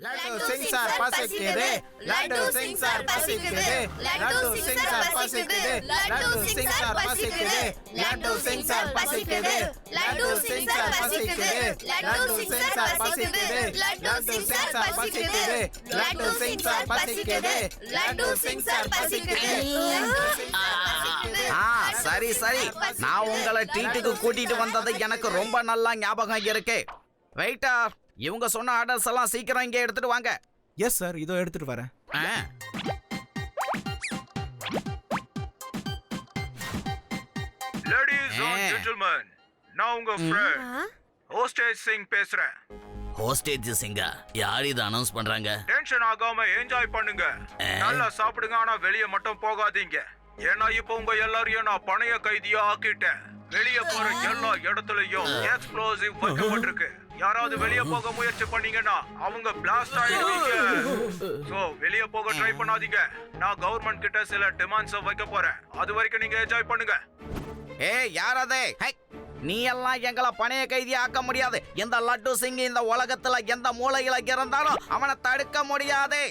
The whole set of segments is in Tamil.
லட்டு சிங் சார் பசிக்குது, லட்டு சிங் சார் பசிக்குது, லட்டு சிங் சார் பசிக்குது, லட்டு சிங் சார் பசிக்குது, லட்டு சிங் சார் பசிக்குது, லட்டு சிங் சார் பசிக்குது, லட்டு சிங் சார் பசிக்குது, லட்டு சிங் சார் பசிக்குது, லட்டு சிங் சார் பசிக்குது, லட்டு சிங் சார் பசிக்குது. சரி சரி, நான் உங்களை ட்ரீட்டுக்கு கூட்டிட்டு வந்தது எனக்கு ரொம்ப நல்லா ஞாபகம் இருக்கு. வெயிட்டர், இவங்க சொன்ன ஆர்டர்ஸ் எல்லாம் சீக்கிரம் இங்கே எடுத்துட்டு வாங்க. எஸ் சார், இதோ எடுத்துட்டு வரேன். Ladies and gentlemen, நான் உங்க ஃப்ரெண்ட் ஹோஸ்டேஜ் சிங் பேசுறேன். ஹோஸ்டேஜ் சிங்கா? யார் இதை அனௌன்ஸ் பண்றாங்க? டென்ஷன் ஆகாம என்ஜாய் பண்ணுங்க, நல்லா சாப்பிடுங்க, ஆனா வெளிய மட்டும் போகாதீங்க. ஏன்னா இப்போ உங்க எல்லாரையும் நான் பணைய கைதியா ஆக்கிட்டேன். வெளிய போற எல்லா இடத்துலயும் எக்ஸ்ப்ளோசிவ் வைக்கப்பட்டிருக்கு. யாராவது வெளிய போக முயற்சி பண்ணீங்கன்னா அவங்க பிளாஸ்ட் ஆயிடுவீங்க. சோ வெளிய போக ட்ரை பண்ணாதீங்க. நான் கவர்மெண்ட் கிட்ட சில டிமாண்ட்ஸ் வைக்க போறேன். அது வரைக்கும் நீங்க என்ஜாய் பண்ணுங்க. ஏய், யாரதே? நீ எல்லாம் எங்களை பணைய கைதி ஆக்க முடியாது. இந்த லட்டு சிங் இந்த உலகத்துல எந்த மூலையில இருந்தாலும் அவனை தடுக்க முடியாது.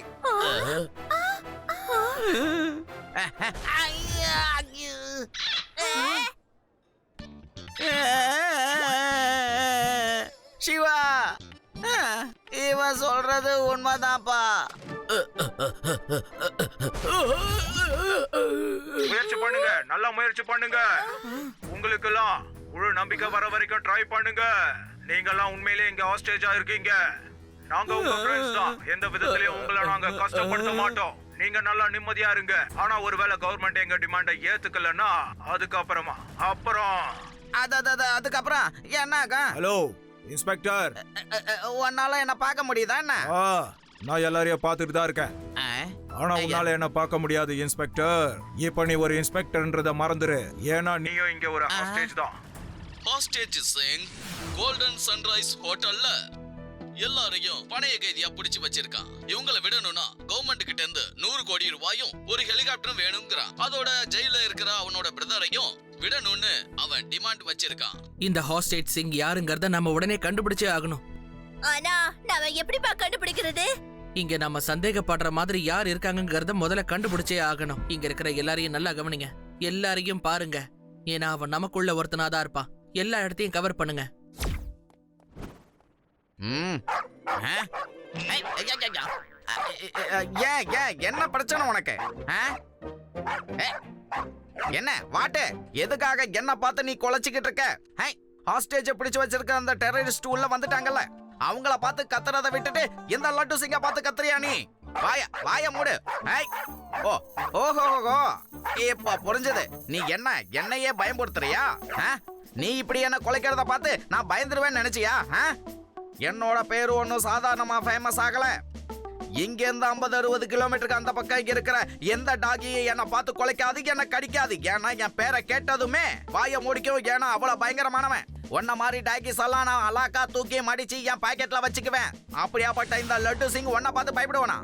சிவா, இவன் சொல்றது உண்மைதான்ப்பா. முயற்சி பண்ணுங்க, நல்லா முயற்சி பண்ணுங்க. உங்களுக்கு எல்லாம் முழு நம்பிக்கை வர வரைக்கும் ட்ரை பண்ணுங்க. நீங்க எல்லாம் உண்மையிலேயே இங்க ஹாஸ்டேஜா இருக்கீங்க. நாங்க உங்க ஃப்ரெண்ட்ஸ் தான். எந்த விதத்திலயும் உங்களை நாங்க கஷ்டப்படுத்த மாட்டோம். நீங்க நல்லா நிம்மதியா இருங்க. ஆனா ஒருவேளை கவர்மெண்ட் எங்க டிமாண்டை ஏத்துக்கலன்னா அதுக்கப்புறம் என்னக்கா? ஹலோ இன்ஸ்பெக்டர், உன்னால என்ன பார்க்க முடியுதா என்ன? நான் எல்லாரையும் பார்த்துட்டு தான் இருக்கேன். ஆனா உன்னால என்ன பார்க்க முடியாது இன்ஸ்பெக்டர். இப்ப நீ ஒரு இன்ஸ்பெக்டர்ன்றத மறந்துரு. ஏன்னா நீயும் இங்க ஒரு ஹாஸ்டேஜ் தான். ஹாஸ்டேஜ் சிங் கோல்டன் சன்ரைஸ் ஹோட்டல்ல எல்லாரையும் பணைய கைதியா பிடிச்சு வச்சிருக்கான். இவங்களை விடணும்னா கவர்மெண்ட் கிட்ட இருந்து 100 கோடி ரூபாயும் ஒரு ஹெலிகாப்டரும் வேணுங்கிறான். அதோட ஜெயில இருக்கிற அவனோட பிரதரையும் விடணும்னு அவன் டிமாண்ட் வச்சிருக்கான். இந்த ஹாஸ்டேஜ் சிங் யாருங்கறத நம்ம உடனே கண்டுபிடிச்சே ஆகணும். ஆனா நாம எப்படிப்பா கண்டுபிடிக்கிறது? இங்க நம்ம சந்தேகப்படுற மாதிரி யார் இருக்காங்கங்கறத முதல்ல கண்டுபிடிச்சே ஆகணும். இங்க இருக்கிற எல்லாரையும் நல்லா கவனிங்க, எல்லாரையும் பாருங்க. ஏன்னா அவன் நமக்குள்ள ஒருத்தனாதான் இருப்பான். எல்லா இடத்தையும் கவர் பண்ணுங்க. என்ன பிரச்சனை உனக்கு? என்ன வாட்டு? எதுக்காக என்ன பார்த்து நீ குலைச்சிக்கிட்டு இருக்க? ஹாஸ்டேஜ் பிடிச்சு வச்சிருக்க அந்த டெரரிஸ்ட் உள்ள வந்துட்டாங்கல்ல, அவங்கள பார்த்து கத்துறத விட்டுட்டு இந்த லட்டு சிங்க பார்த்து கத்துறியா நீ? வாய மூடு. ஓஹோ, இப்ப புரிஞ்சது. நீ என்னையே பயன்படுத்துறியா? நீ இப்படி என்ன குலைக்கிறத பார்த்து நான் பயந்துருவேன்னு நினைச்சியா? என்னோட பேரு ஒன்னும் சாதாரணமா ஃபேமஸ் ஆகல. இங்க இருந்து 50-60 கிலோமீட்டருக்கு அந்த பக்கம் இருக்கிற எந்த டாகியை என்ன பார்த்து குலைக்காது, என்ன கடிக்காது. ஏன்னா என் பேரை கேட்டதுமே வாய முடிக்கும். ஏன்னா அவ்வளவு பயங்கரமானவன். உன்ன மாதிரி டாகிஸ் எல்லாம் நான் அலாக்கா தூக்கி மடிச்சு என் பாக்கெட்ல வச்சுக்குவேன். அப்படியாப்பட்ட இந்த லட்டு சிங் உன்னை பார்த்து பயப்படுவானா?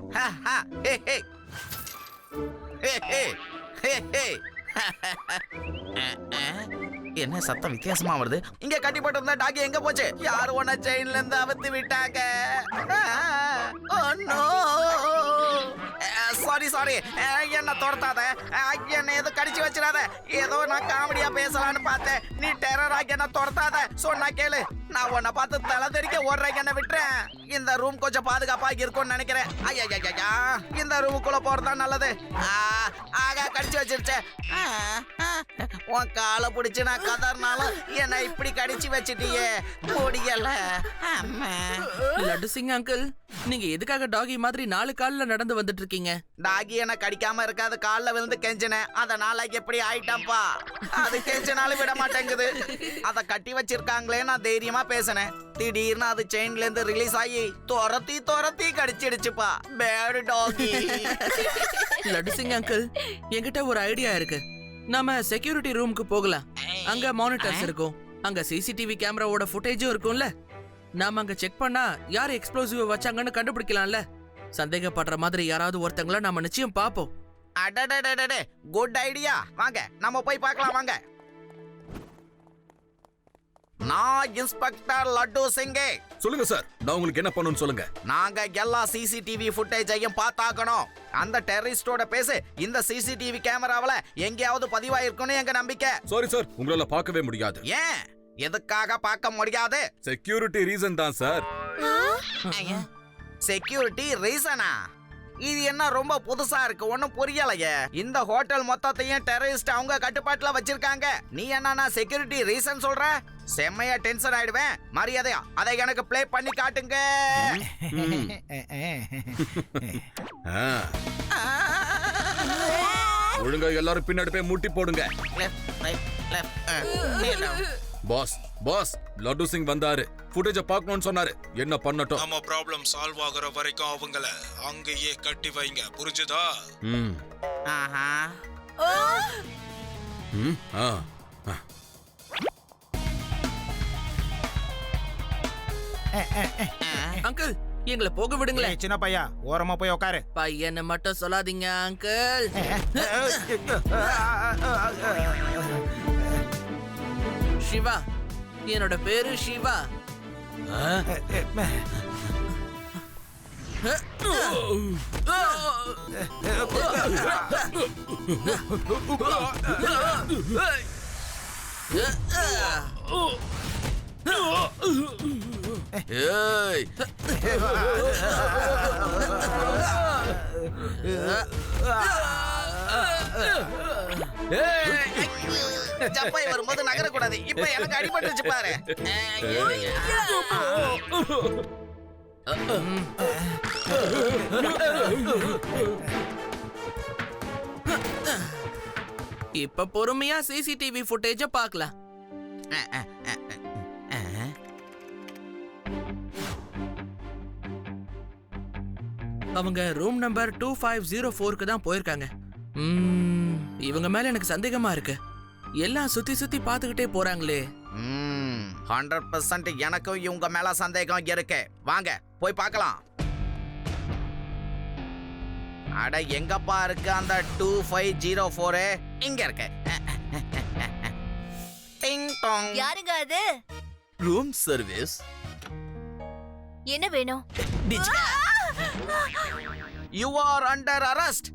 என்ன சத்தம் வித்தியாசமா வருது? இங்க கட்டிப்பட்டு இருந்த டாகி எங்க போச்சு? யாரு உன்னை செயின்ல இருந்து அவுத்து விட்டாங்க? சாரி, என்ன துரத்தாத, என்ன எதுவும் கடிச்சு வச்சிடாத. ஏதோ நான் காமெடியா பேசலான்னு பார்த்தேன். நீ டெரர் ஆகி என்ன துரத்தாத. சொன்னா கேளு, நான் உன்னை பார்த்து தலை தெறிக்க ஓடுறேன். என்ன விட்டுறேன். இந்த ரூம் கொஞ்சம் பாதுகாப்பா இருக்கும்னு நினைக்கிறேன். ஐயா, இந்த ரூமுக்குள்ள போறதா நல்லது. ஆகா, கடிச்சு வச்சிருச்சேன். உன் காலை பிடிச்சு நான் கதறினாலும் என்ன இப்படி கடிச்சு வச்சிட்டியே, முடியல. லட்டு சிங் அங்கிள், நீங்க எதுக்காக டாகி மாதிரி 4 கால்ல நடந்து வந்துட்டு இருக்கீங்க? டாகி என்ன கடிக்காம இருக்காது, கால்ல விழுந்து கெஞ்சினேன். அதனால எப்படி ஆயிட்டாப்பா. அது கெஞ்சினாலும் விட மாட்டேங்குது. அத கட்டி வச்சிருக்காங்களே, நான் தைரியமா பேசினேன். திடீர்னு அது செயின்ல இருந்து ரிலீஸ் ஆகி துரத்தி கடிச்சிடுச்சுப்பா. பேட் டாகி. லட்டு சிங் அங்கிள், என்கிட்ட ஒரு ஐடியா இருக்கு. நாம செக்யூரிட்டி ரூமுக்கு போகலாம். அங்க மானிட்டர்ஸ் இருக்கும், அங்க சிசிடிவி கேமராவோட ஃபுட்டேஜும் இருக்கும்ல. நாம அங்க செக் பண்ணா யார் எக்ஸ்ப்ளோசிவ் வச்சாங்கன்னு கண்டுபிடிக்கலாம்ல. சந்தேகப்படுற மாதிரி யாராவது ஒருத்தங்கள நாம நிச்சயம் பாப்போம். அடடடடடே, குட் ஐடியா. வாங்க நம்ம போய் பார்க்கலாம். வாங்க. நான் இன்ஸ்பெக்டர் லட்டு சிங்கே. சொல்லுங்க சார், நான் உங்களுக்கு என்ன பண்ணணும்னு சொல்லுங்க. நாங்க எல்லா சிசிடிவி ஃபுட்டேஜையும் பார்த்தாக்கணும். அந்த டெரரிஸ்டோட பேசு இந்த சிசிடிவி கேமராவுல எங்கேயாவது பதிவாயிருக்கும்னு எங்க நம்பிக்கை. சாரி சார், உங்களால பார்க்கவே முடியாது. ஏன் எதுக்காக பார்க்க முடியாது? செக்யூரிட்டி ரீசன் தான் சார். செக்யூரிட்டி ரீசனா? இது என்ன ரொம்ப புதுசா இருக்கு, ஒண்ணும் புரியலையே. இந்த ஹோட்டல் மொத்தத்தையும் டெரரிஸ்ட் அவங்க கட்டுப்பாட்டுல வச்சிருக்காங்க. நீ என்னன்னா செக்யூரிட்டி ரீசன் சொல்ற? செம்மையா டென்ஷன் ஆயிடுவேன். மரியாதையா அதை எனக்கு ப்ளே பண்ணி காட்டுங்க. ஒழுங்கா எல்லாரும் பின்னாடி போய் முட்டி போடுங்க. பாஸ் பாஸ், லட்டு சிங் வந்தாரு, ஃபுட்டேஜ பார்க்கணும்னு சொன்னாரு. என்ன பண்ணட்டும்? நம்ம ப்ராப்ளம் சால்வ் ஆகுற வரைக்கும் அவங்கள அங்கேயே கட்டி வைங்க, புரிஞ்சுதா? ம் ஆஹா. ம் ஆ அங்கிள், எங்களை போக விடுங்களேன். ஏய், சின்ன பையா ஓரமா போய் உட்காரு. பையனை மட்டும் சொல்லாதீங்க அங்கிள். சிவா, என்னோட பேரு சிவா. ஏய், ஜப்பாய் வரும்போது நகரக்கூடாது. இப்ப எனக்கு அடிபட்டுச்சு பாரு. இப்ப பொறுமையா சிசிடிவி ஃபுட்டேஜ பார்க்கலாம். அவங்க ரூம் நம்பர் 2504க்கு தான் போயிருக்காங்க. இவங்க மேல எனக்கு சந்தேகமா இருக்கு. எல்லாம் சுத்தி சுத்தி பாத்துக்கிட்டே போறாங்களே. 100% எனக்கும் இவங்க மேல சந்தேகம் இருக்கு. வாங்க போய் பார்க்கலாம். அட எங்கப்பா இருக்கு அந்த 2504? இங்க இருக்கு. டிங் டாங். யாருங்க அது? Room service. என்ன வேணும்? You are under arrest.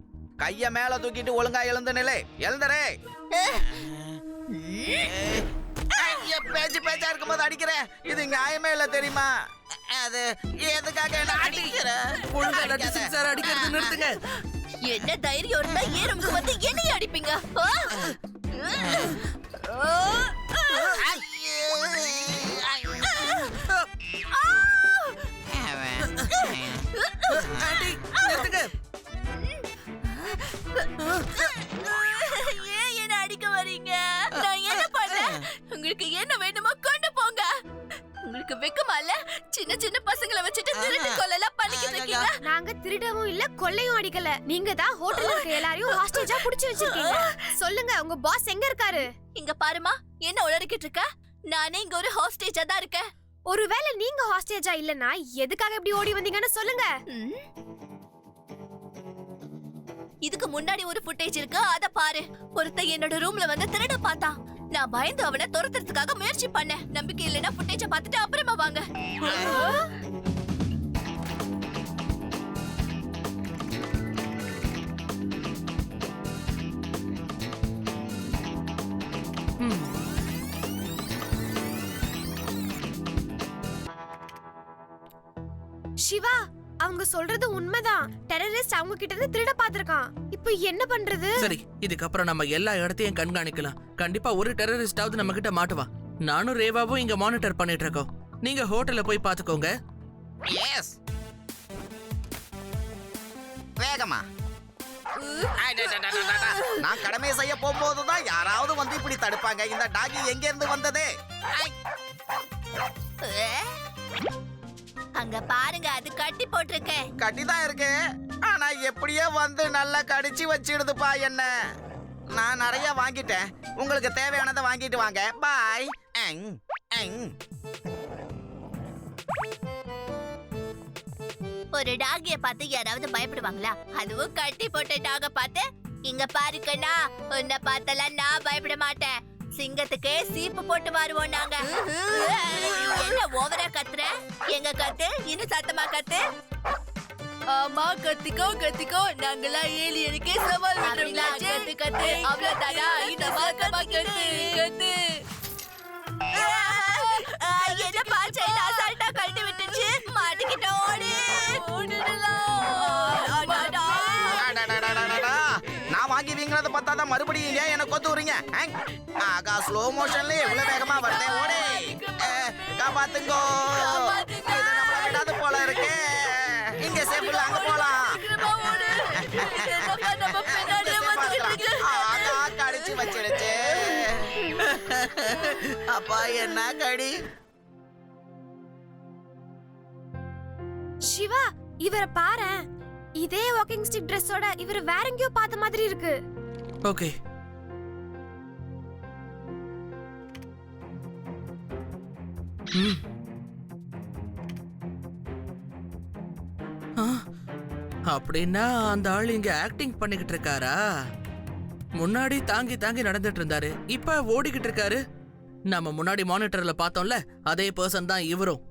கைய மேல தூக்கிட்டு ஒழுங்கா எழுந்து நிலை. எழுந்தரே. பேச்சா இருக்கும்போது அடிக்கிறேன். இது நியாயமே இல்ல தெரியுமா? அது எதுக்காக என்ன அடிக்கிற? ஒழுங்கா லட்டு சிங் சார் அடிக்கிறது நிறுத்துங்க. என்ன தைரியம் இருந்தா ஏன் ரூமுக்கு வந்து என்னைய அடிப்பீங்க? ஆண்டி, நிறுத்துங்க. ஏன் என்ன அடிக்க வரீங்க? நான் என்ன பண்ணேன்? உங்களுக்கு என்ன வேணுமோ கொண்டு போங்க. உங்களுக்கு வெக்கமா இல்ல? சின்ன சின்ன பசங்களை வச்சுட்டு திருட்டு கொலைலாம் பண்ணிக்கிட்டு இருக்கீங்க. நாங்க திருடவும் இல்ல, கொள்ளையும் அடிக்கல. நீங்க தான் ஹோட்டல்ல இருக்க எல்லாரையும் ஹாஸ்டேஜா புடிச்சு வச்சிருக்கீங்க. சொல்லுங்க, உங்க பாஸ் எங்க இருக்காரு? இங்க பாருமா, என்ன உளறிக்கிட்டு இருக்க? நானே இங்க ஒரு ஹாஸ்டேஜா தான் இருக்கேன். ஒருவேளை நீங்க ஹாஸ்டேஜா இல்லனா எதுக்காக இப்படி ஓடி வந்தீங்கன்னு சொல்லுங்க. இதுக்கு முன்னாடி ஒரு ஃபுட்டேஜ் இருக்கு, அத பாரு. ஒருத்தன் என்னோட ரூம்ல வந்து திருட பார்த்தான். நான் பயந்து அவனை துரத்துறதுக்காக முயற்சி பண்ணேன். நம்பிக்கை இல்லைன்னா ஃபுட்டேஜ பார்த்துட்டு அப்புறமா வாங்க. சிவா, அவங்க சொல்றது உண்மைதான். டெரரிஸ்ட் அவங்க கிட்ட இருந்து திருட பாத்திருக்கான். இப்போ என்ன பண்றது? சரி, இதுக்கப்புறம் நம்ம எல்லா இடத்தையும் கண்காணிக்கலாம். கண்டிப்பா ஒரு டெரரிஸ்டாவது நம்ம கிட்ட மாட்டுவா. நானும் ரேவாவும் இங்க மானிட்டர் பண்ணிட்டு இருக்கோம். நீங்க ஹோட்டல்ல போய் பாத்துக்கோங்க. எஸ். வேகமா. நான் கடமையை செய்ய போகும்போதுதான் யாராவது வந்து இப்படி தடுப்பாங்க. இந்த டாகி எங்க இருந்து வந்தது? அங்க பாருங்க, அது கட்டி போட்டிருக்கேன். கட்டிதான் இருக்கு. ஆனா எப்படியோ வந்து நல்லா கடிச்சு வச்சிடுதுப்பா என்ன. நான் நிறைய வாங்கிட்டேன். உங்களுக்கு தேவையானதை வாங்கிட்டு வாங்க. பாய். ஒரு டாகிய பார்த்து யாராவது பயப்படுவாங்களா? அதுவும் கட்டி போட்ட டாக பார்த்து. இங்க பாருக்கண்ணா, உன்னை பார்த்தலாம் நான் பயப்பட மாட்டேன். சிங்கத்துக்கு சீப்பு போட்டு மாறுவோம் நாங்க. என்ன ஓவரா கத்துற? எங்க கத்து, இன்னும் சத்தமா கத்து. ஆமா, கத்திக்கோ கத்திக்கோ, நாங்கெல்லாம் ஏலியனுக்கே சவால் விடுறோம்ல. கத்து கத்து, அவ்வளவுதானா? இன்னும் சத்தமா கத்து கத்து. என்ன பாச்சை அசால்ட்டா கழட்டி விட்டுச்சு. மாட்டிக்கிட்ட ஓடு. நான் வாங்கி வீங்கிறத பார்த்தாதான் மறுபடியும் ஏன் என்ன கொத்து வரீங்க? ஆகா, ஸ்லோ மோஷன்ல இவ்வளவு வேகமா வருதே. ஓடு, காப்பாத்துங்கோ. இது நம்மள விடாது போல இருக்கு. இங்க சேஃப்ல அங்க போலாம். ஆகா, கடிச்சு வச்சிடுச்சு. அப்பா என்ன கடி? சிவா, இவரை பாரேன். இதே வாக்கிங் ஸ்டிக் Dressோட இவர் வேற எங்கேயோ பார்த்த மாதிரி இருக்கு. ஓகே. அப்படின்னா அந்த ஆள் இங்க ஆக்டிங் பண்ணிக்கிட்டு இருக்காரா? முன்னாடி தாங்கி தாங்கி நடந்துட்டு இருந்தாரு, இப்ப ஓடிக்கிட்டு இருக்காரு. நம்ம முன்னாடி மானிட்டர்ல பார்த்தோம்ல, அதே பர்சன் தான் இவரும்.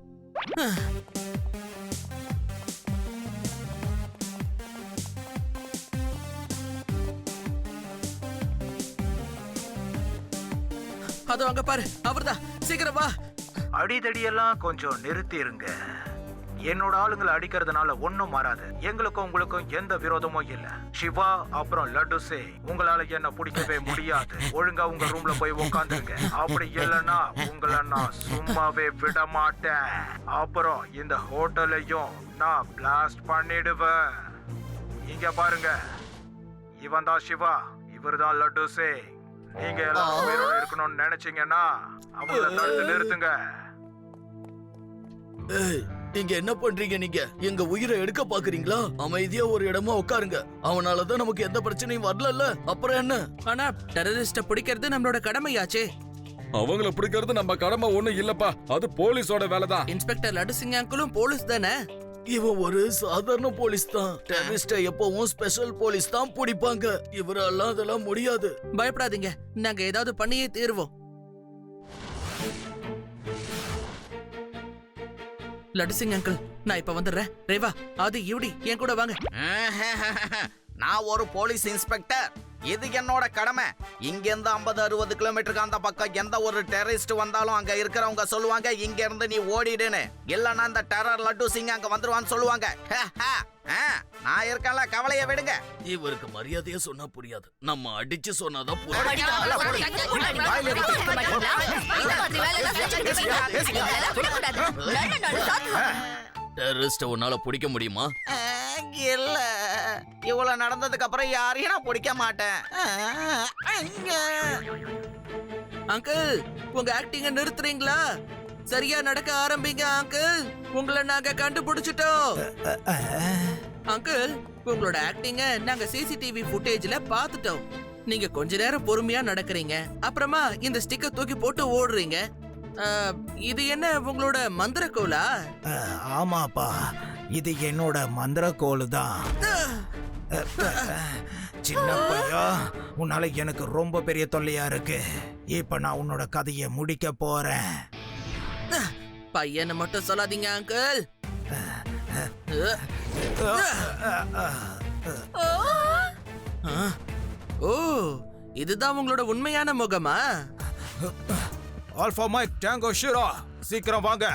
அதோ அங்க பாரு, அவர்தான். சீக்கிரம் வா. அடிதடியெல்லாம் கொஞ்சம் நிறுத்திருங்க. என்னோட ஆளுங்களை அடிக்கிறதுனால ஒண்ணும் மாறாது. எங்களுக்கும் உங்களுக்கும் எந்த விரோதமும் இல்ல. சிவா அப்புறம் லட்டு சிங், உங்களால என்ன பிடிக்கவே முடியாது. ஒழுங்கா உங்க ரூம்ல போய் உட்காந்துருங்க. அப்படி இல்லைன்னா உங்களை நான் சும்மாவே விட மாட்டேன். அப்புறம் இந்த ஹோட்டலையும் நான் பிளாஸ்ட் பண்ணிடுவேன். இங்க பாருங்க, இவன் தான் சிவா, இவர்தான் லட்டு சிங். நீங்க எல்லாம் உயிரோட இருக்கணும்னு நினைச்சீங்கன்னா அவங்கள தடுத்து நிறுத்துங்க. இங்க என்ன பண்றீங்க நீங்க? எங்க உயிரை எடுக்க பாக்குறீங்களா? அமைதியா ஒரு இடமா உட்காருங்க. அவனாலதான் நமக்கு எந்த பிரச்சனையும் வரல. அப்புறம் என்ன? ஆனா டெரரிஸ்ட பிடிக்கிறது நம்மளோட கடமையாச்சே. அவங்கள பிடிக்கிறது நம்ம கடமை ஒண்ணும் இல்லப்பா, அது போலீஸோட வேலைதான். இன்ஸ்பெக்டர் லட்டு சிங் அங்கிளும் போலீஸ் தானே? இவன் ஒரு சாதாரண போலீஸ் தான். டெரரிஸ்ட எப்பவும் ஸ்பெஷல் போலீஸ் தான் பிடிப்பாங்க. இவரெல்லாம் அதெல்லாம் முடியாது. பயப்படாதீங்க, நாங்க ஏதாவது பண்ணியே தீர்வோம். லட்டு சிங் அங்கிள், நான் இப்ப வந்துடுறேன். ரேவா, அது யுடி, என் கூட வாங்க. நான் ஒரு போலீஸ் இன்ஸ்பெக்டர். இது என்னோட கடமை. இங்க இருந்து 50-60 கிலோமீட்டருக்கு அந்த பக்கம் எந்த ஒரு டெரரிஸ்ட் வந்தாலும் அங்க இருக்கிறவங்க சொல்லுவாங்க, இங்க இருந்து நீ ஓடிடுன்னு. இல்லன்னா இந்த டெரர் லட்டு சிங் அங்க வந்துருவான்னு சொல்லுவாங்க. நான் இருக்கேன்ல, கவலைய விடுங்க. இவருக்கு மரியாதையா சொன்னா புரியாது, நம்ம அடிச்சு சொன்னாதான் டெரரிஸ்ட உன்னால பிடிக்க முடியுமா? இல்ல, இவ்வளவு நடந்ததுக்கு அப்புறம் யாரையும் நான் பிடிக்க மாட்டேன். அங்கிள், உங்க ஆக்டிங்க நிறுத்துறீங்களா? சரியா நடக்க ஆரம்பிங்க அங்கிள். உங்களை நாங்க கண்டுபிடிச்சிட்டோம். அங்கிள், உங்களோட ஆக்டிங்க நாங்க சிசிடிவி ஃபுட்டேஜ்ல பாத்துட்டோம். நீங்க கொஞ்ச நேரம் பொறுமையா நடக்கிறீங்க, அப்புறமா இந்த ஸ்டிக்கை தூக்கி போட்டு ஓடுறீங்க. இது என்ன உங்களோட மந்திரக்கோலா? ஆமாப்பா, இது என்னோட மந்திரக்கோலு தான். சின்ன பையா, உன்னால எனக்கு ரொம்ப பெரிய தொல்லையா இருக்கு. இப்ப நான் உன்னோட கதையை முடிக்க போறேன். பையனை மட்டும் சொல்லாதீங்க அங்கிள். ஓ, இதுதான் உங்களோட உண்மையான முகமா? ஆல்பா மைக் டேங்கோ ஷீரா, சீக்கிரம் வாங்க.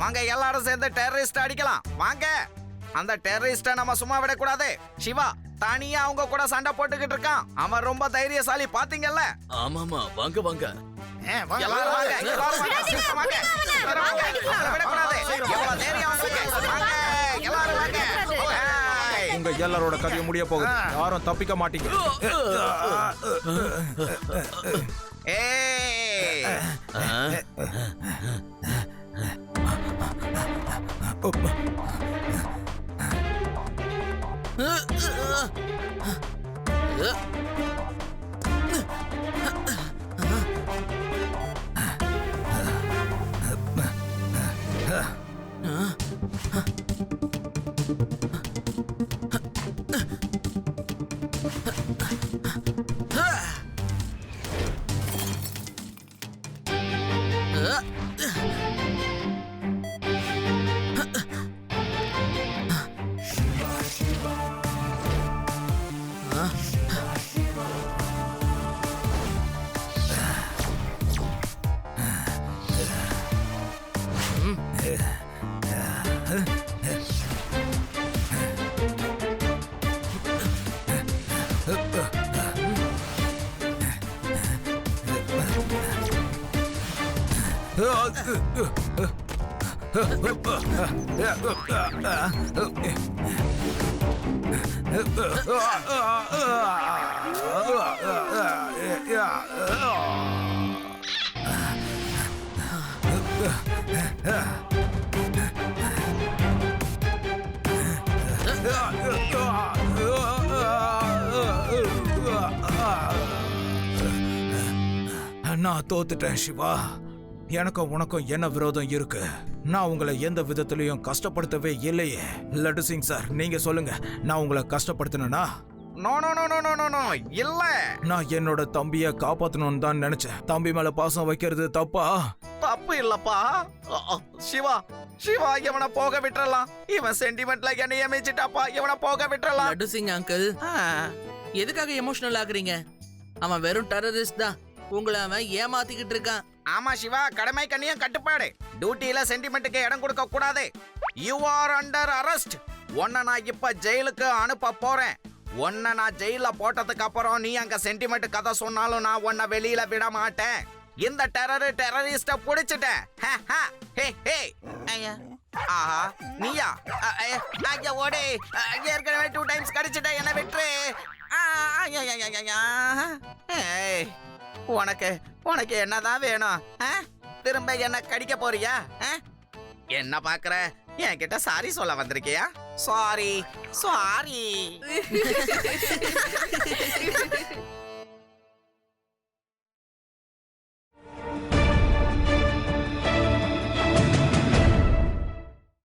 வாங்க, எல்லாரும் சேர்ந்து டெரரிஸ்ட் அடிக்கலாம். வாங்க, அந்த டெரரிஸ்ட நம்ம சும்மா விடக்கூடாது. சிவா தனியா அவங்க கூட சண்டை போட்டுக்கிட்டு இருக்கான். அவன் ரொம்ப தைரியசாலி, பாத்தீங்கல்ல? ஆமாமா, வாங்க வாங்க. வாங்க, எல்லாரும் வாங்க, வாங்க. எல்லாரும் வாங்க, சீக்கிரம் வாங்க. எல்லாரும் வாங்க. அவங்கள விடக்கூடாது. எவ்வளவு தைரியம் உங்களுக்கு? வாங்க, எல்லாரும் வாங்க. ஏய். உங்க எல்லாரோட கதையை முடிய போகுது. யாரும் தப்பிக்க மாட்டீங்க. ஏய். நான் தோத்துட்டேன் சிவா. எனக்கும் உனக்கும் என்ன விரோதம் இருக்கு? நான் உங்களை எந்த விதத்திலையும் கஷ்டப்படுத்தவே இல்லையே. லட்டு சிங் சார், நீங்க சொல்லுங்க, நான் உங்களை கஷ்டப்படுத்தினா? No no no no no no இல்ல. நான் என்னோட தம்பிய காப்பாத்தணும்னு தான் நினைச்சேன். தம்பி மேல பாசம் வைக்கிறது தப்பா? தப்பு இல்லப்பா. சிவா சிவா இவனை போக விட்டுறலாம். இவன் சென்டிமெண்ட்ல என்னைய மேய்ச்சிட்டாப்பா. இவனை போக விட்டுறலாம். லட்டு சிங் அங்கிள், எதுக்காக எமோஷனல் ஆகுறீங்க? அவன் வெறும் டெரரிஸ்ட் தான். உங்களை அவன் ஏமாத்திக்கிட்டு இருக்கான். ஆமா சிவா, கடமை கண்ணியம் கட்டுப்பாடு. டியூட்டில சென்டிமெண்ட்டுக்கு இடம் கொடுக்க கூடாது. You are under arrest. உன்னை நான் இப்ப ஜெயிலுக்கு அனுப்ப போறேன். உன்னை நான் ஜெயில போட்டதுக்கு அப்புறம் நீ அங்க சென்டிமெண்ட் கதை சொன்னாலும் நான் உன்னை வெளியில விட மாட்டேன். இந்த டெரரிஸ்ட புடிச்சிட்டேன். ஆஹா, நீயா? ஐயா ஓடே, ஏற்கனவே 2 டைம்ஸ் கடிச்சிட்ட, என்ன விட்டுரு. உனக்கு உனக்கு என்னதான் வேணும்? திரும்ப என்ன கடிக்க போறியா? என்ன பாக்குற? என்கிட்ட சாரி சொல்ல வந்திருக்கியா? Sorry sorry.